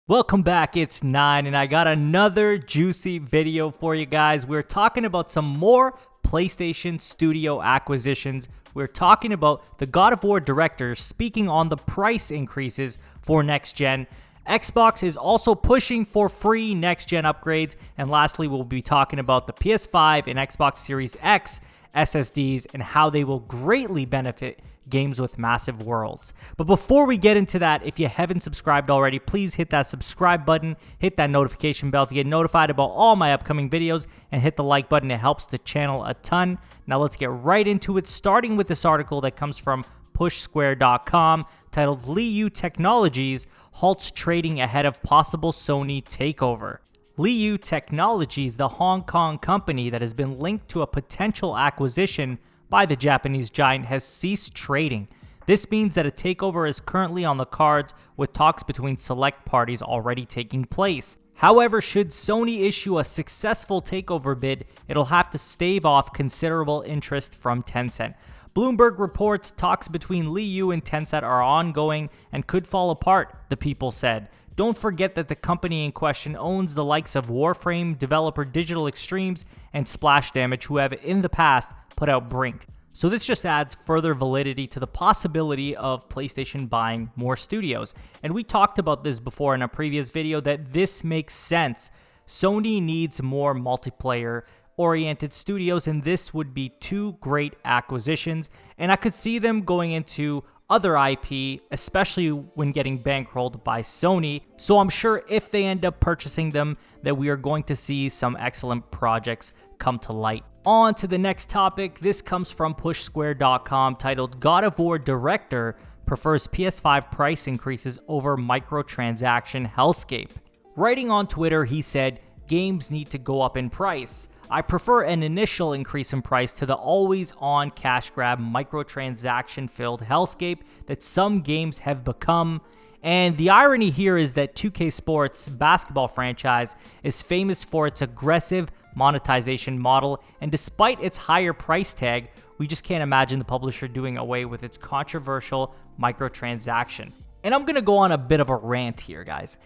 Welcome back, it's Nine, and I got another juicy video for you guys. We're talking about some more PlayStation Studio acquisitions. We're talking about the God of War director speaking on the price increases for next gen. Xbox is also pushing for free next gen upgrades. And lastly, we'll be talking about the PS5 and Xbox Series X SSDs and how they will greatly benefit games with massive worlds. But before we get into that, if you haven't subscribed already, please hit that subscribe button, hit that notification bell to get notified about all my upcoming videos, and hit the like button. It helps the channel a ton. Now let's get right into it, starting with this article that comes from pushsquare.com titled Liu Technologies halts trading ahead of possible Sony takeover. Liu Technologies, the Hong Kong company that has been linked to a potential acquisition by the Japanese giant, has ceased trading. This means that a takeover is currently on the cards, with talks between select parties already taking place. However, should Sony issue a successful takeover bid, it'll have to stave off considerable interest from Tencent. Bloomberg reports talks between Liu and Tencent are ongoing and could fall apart, the People said. Don't forget that the company in question owns the likes of Warframe developer Digital Extremes and Splash Damage, who have in the past put out Brink. So this just adds further validity to the possibility of PlayStation buying more studios. And we talked about this before in a previous video that this makes sense. Sony needs more multiplayer-oriented studios, and this would be two great acquisitions. And I could see them going into other IP, especially when getting bankrolled by Sony. So I'm sure if they end up purchasing them, that we are going to see some excellent projects come to light. On to the next topic. This comes from pushsquare.com titled God of War director prefers PS5 price increases over microtransaction hellscape. Writing on Twitter, he said, "Games need to go up in price. I prefer an initial increase in price to the always-on cash grab microtransaction-filled hellscape that some games have become." And the irony here is that 2K Sports basketball franchise is famous for its aggressive monetization model, and despite its higher price tag, we just can't imagine the publisher doing away with its controversial microtransaction. And I'm going to go on a bit of a rant here, guys.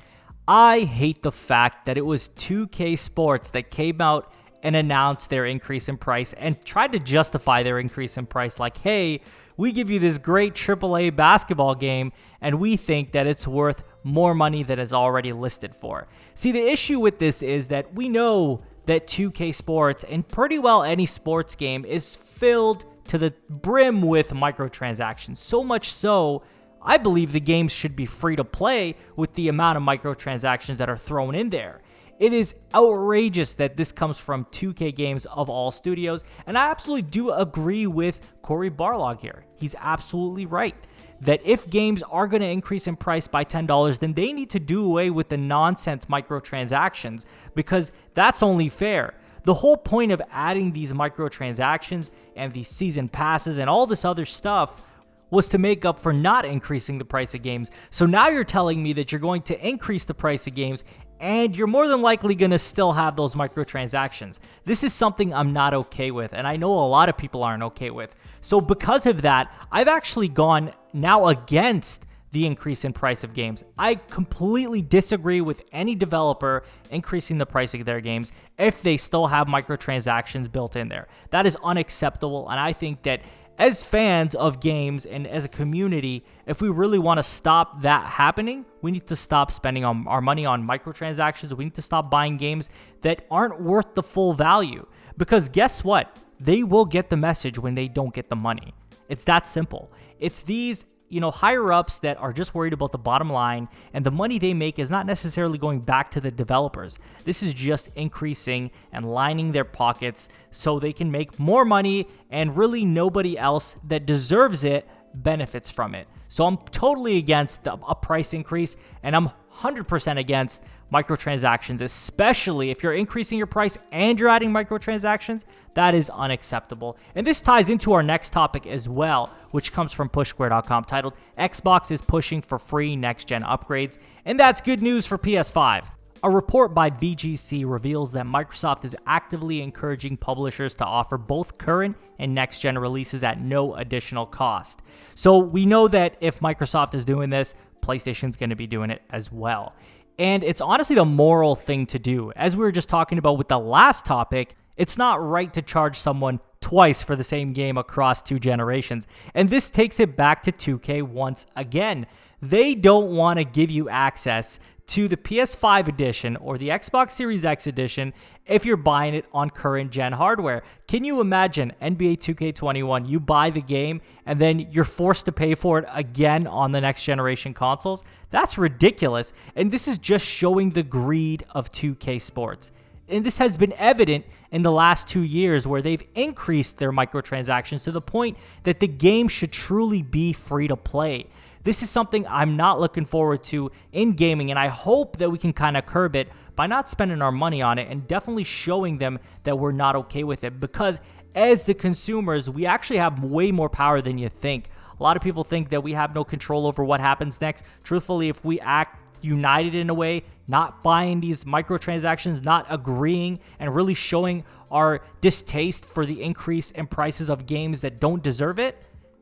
I hate the fact that it was 2K Sports that came out and announced their increase in price and tried to justify their increase in price like, hey, we give you this great AAA basketball game and we think that it's worth more money than it's already listed for. See, the issue with this is that we know that 2K Sports and pretty well any sports game is filled to the brim with microtransactions. So much so, I believe the games should be free to play with the amount of microtransactions that are thrown in there. It is outrageous that this comes from 2K Games of all studios, and I absolutely do agree with Cory Barlog here. He's absolutely right that if games are going to increase in price by $10, then they need to do away with the nonsense microtransactions, because that's only fair. The whole point of adding these microtransactions and these season passes and all this other stuff was to make up for not increasing the price of games. So now you're telling me that you're going to increase the price of games and you're more than likely going to still have those microtransactions. This is something I'm not okay with, and I know a lot of people aren't okay with. So because of that, I've actually gone now against the increase in price of games. I completely disagree with any developer increasing the price of their games if they still have microtransactions built in there. That is unacceptable, and I think that as fans of games and as a community, if we really want to stop that happening, we need to stop spending our money on microtransactions. We need to stop buying games that aren't worth the full value. Because guess what? They will get the message when they don't get the money. It's that simple. It's these higher ups that are just worried about the bottom line, and the money they make is not necessarily going back to the developers. This is just increasing and lining their pockets so they can make more money, and really nobody else that deserves it benefits from it. So I'm totally against a price increase, and I'm 100% against microtransactions, especially if you're increasing your price and you're adding microtransactions. That is unacceptable. And this ties into our next topic as well, which comes from pushsquare.com titled Xbox is pushing for free next-gen upgrades. And that's good news for PS5. A report by VGC reveals that Microsoft is actively encouraging publishers to offer both current and next-gen releases at no additional cost. So we know that if Microsoft is doing this, PlayStation's going to be doing it as well. And it's honestly the moral thing to do. As we were just talking about with the last topic, it's not right to charge someone twice for the same game across 2 generations. And this takes it back to 2K once again. They don't want to give you access to the PS5 edition or the Xbox Series X edition if you're buying it on current gen hardware. Can you imagine NBA 2K21, you buy the game and then you're forced to pay for it again on the next generation consoles? That's ridiculous. And this is just showing the greed of 2K Sports. And this has been evident in the last 2 years where they've increased their microtransactions to the point that the game should truly be free to play. This is something I'm not looking forward to in gaming, and I hope that we can kind of curb it by not spending our money on it and definitely showing them that we're not okay with it, because as the consumers, we actually have way more power than you think. A lot of people think that we have no control over what happens next. Truthfully, if we act united in a way, not buying these microtransactions, not agreeing, and really showing our distaste for the increase in prices of games that don't deserve it,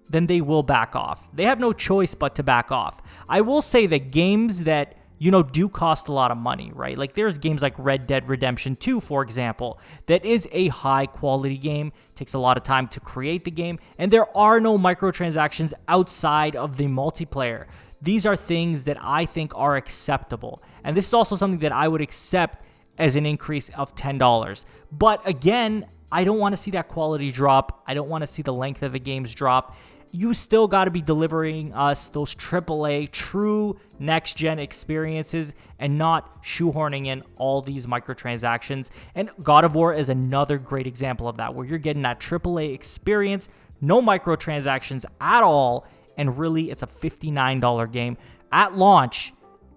then they will back off. They have no choice but to back off. I will say that games that, do cost a lot of money, right? Like there's games like Red Dead Redemption 2, for example, that is a high quality game, takes a lot of time to create the game, and there are no microtransactions outside of the multiplayer. These are things that I think are acceptable. And this is also something that I would accept as an increase of $10. But again, I don't want to see that quality drop. I don't want to see the length of the games drop. You still got to be delivering us those AAA true next-gen experiences and not shoehorning in all these microtransactions. And God of War is another great example of that, where you're getting that AAA experience, no microtransactions at all, and really it's a $59 game at launch,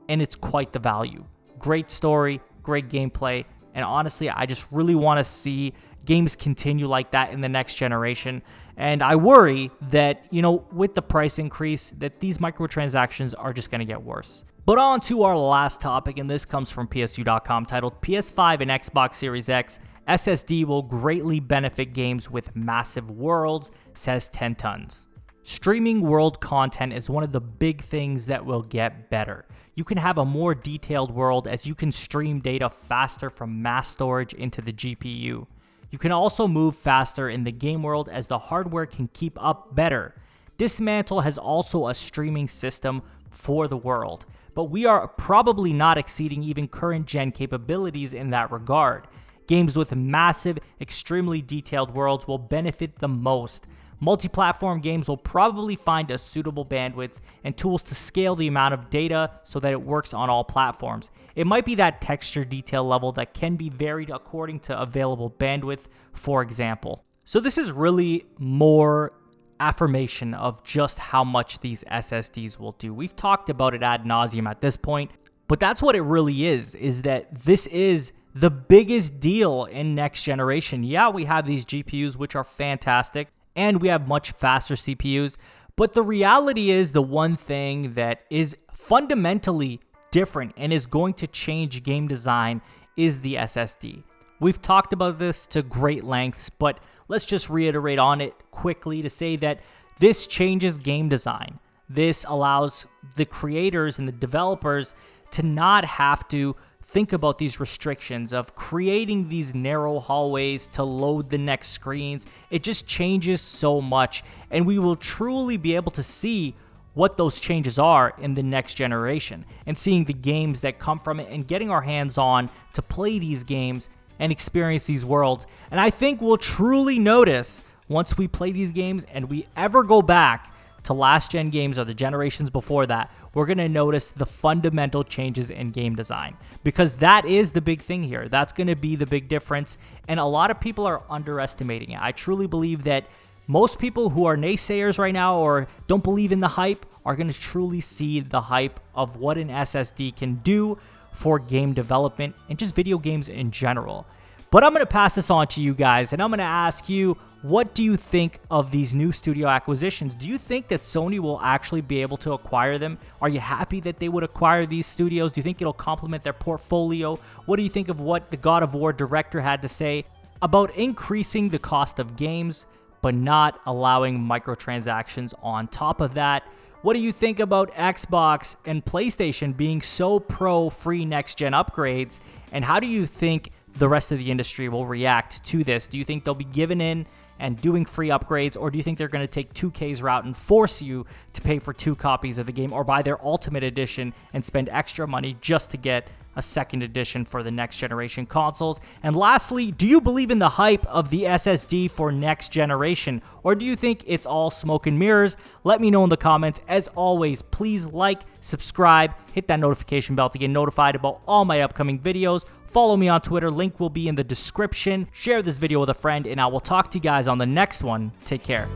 and it's quite the value. Great story, great gameplay, and honestly, I just really want to see games continue like that in the next generation. And I worry that, with the price increase, that these microtransactions are just going to get worse. But on to our last topic, and this comes from PSU.com, titled PS5 and Xbox Series X SSD will greatly benefit games with massive worlds, says 10 Tons. Streaming world content is one of the big things that will get better. You can have a more detailed world as you can stream data faster from mass storage into the GPU. You can also move faster in the game world as the hardware can keep up better. Dismantle has also a streaming system for the world, but we are probably not exceeding even current gen capabilities in that regard. Games with massive, extremely detailed worlds will benefit the most. Multi-platform games will probably find a suitable bandwidth and tools to scale the amount of data so that it works on all platforms. It might be that texture detail level that can be varied according to available bandwidth, for example. So this is really more affirmation of just how much these SSDs will do. We've talked about it ad nauseum at this point, but that's what it really is that this is the biggest deal in next generation. Yeah, we have these GPUs, which are fantastic, and we have much faster CPUs. But the reality is, the one thing that is fundamentally different and is going to change game design is the SSD. We've talked about this to great lengths, but let's just reiterate on it quickly to say that this changes game design. This allows the creators and the developers to not have to think about these restrictions of creating these narrow hallways to load the next screens. It just changes so much, and we will truly be able to see what those changes are in the next generation and seeing the games that come from it and getting our hands on to play these games and experience these worlds. And I think we'll truly notice once we play these games and we ever go back to last gen games or the generations before that, we're going to notice the fundamental changes in game design, because that is the big thing here. That's going to be the big difference, and a lot of people are underestimating it. I truly believe that most people who are naysayers right now or don't believe in the hype are going to truly see the hype of what an SSD can do for game development and just video games in general. But I'm going to pass this on to you guys, and I'm going to ask you, what do you think of these new studio acquisitions? Do you think that Sony will actually be able to acquire them? Are you happy that they would acquire these studios? Do you think it'll complement their portfolio? What do you think of what the God of War director had to say about increasing the cost of games, but not allowing microtransactions on top of that? What do you think about Xbox and PlayStation being so pro free next-gen upgrades? And how do you think the rest of the industry will react to this? Do you think they'll be giving in and doing free upgrades, or do you think they're going to take 2K's route and force you to pay for 2 copies of the game or buy their Ultimate Edition and spend extra money just to get a second edition for the next generation consoles? And lastly, do you believe in the hype of the SSD for next generation, or do you think it's all smoke and mirrors? Let me know in the comments. As always, please like, subscribe, hit that notification bell to get notified about all my upcoming videos. Follow me on Twitter, link will be in the description. Share this video with a friend, and I will talk to you guys on the next one. Take care.